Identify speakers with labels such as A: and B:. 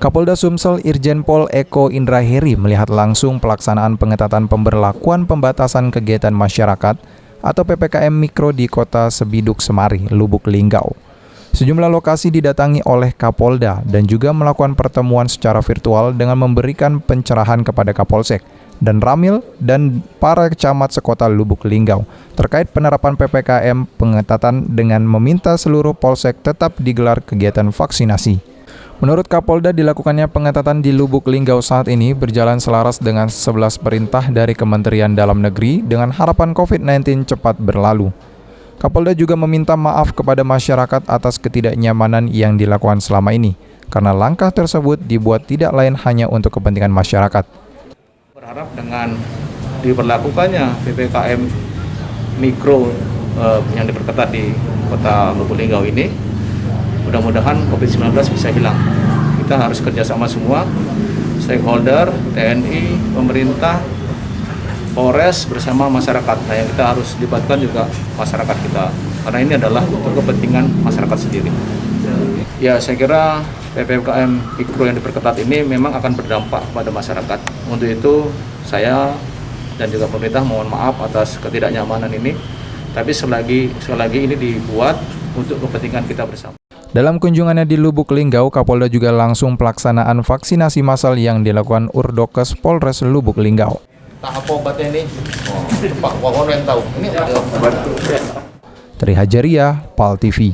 A: Kapolda Sumsel Irjen Pol Eko Indraheri melihat langsung pelaksanaan pengetatan pemberlakuan pembatasan kegiatan masyarakat atau PPKM Mikro di Kota Sebiduk Semari, Lubuk Linggau. Sejumlah lokasi didatangi oleh Kapolda dan juga melakukan pertemuan secara virtual dengan memberikan pencerahan kepada Kapolsek dan Ramil dan para camat sekota Lubuk Linggau terkait penerapan PPKM pengetatan dengan meminta seluruh polsek tetap digelar kegiatan vaksinasi. Menurut Kapolda, dilakukannya pengetatan di Lubuk Linggau saat ini berjalan selaras dengan 11 perintah dari Kementerian Dalam Negeri dengan harapan COVID-19 cepat berlalu. Kapolda juga meminta maaf kepada masyarakat atas ketidaknyamanan yang dilakukan selama ini, karena langkah tersebut dibuat tidak lain hanya untuk kepentingan masyarakat.
B: Berharap dengan diberlakukannya PPKM Mikro yang diperketat di Kota Lubuk Linggau ini, mudah-mudahan COVID-19 bisa hilang. Kita harus kerjasama semua, stakeholder, TNI, pemerintah, Polres bersama masyarakat. Nah, yang kita harus libatkan juga masyarakat kita, karena ini adalah untuk kepentingan masyarakat sendiri. Ya, saya kira PPKM Mikro yang diperketat ini memang akan berdampak pada masyarakat. Untuk itu, saya dan juga pemerintah mohon maaf atas ketidaknyamanan ini. Tapi sekali lagi ini dibuat untuk kepentingan kita bersama.
A: Dalam kunjungannya di Lubuk Linggau, Kapolda juga langsung pelaksanaan vaksinasi massal yang dilakukan Urdokes Polres Lubuk Linggau.
B: Tahap obatnya ini, Pak Wawan yang tahu. Ini obat.
A: Tri Hajaria, PAL TV.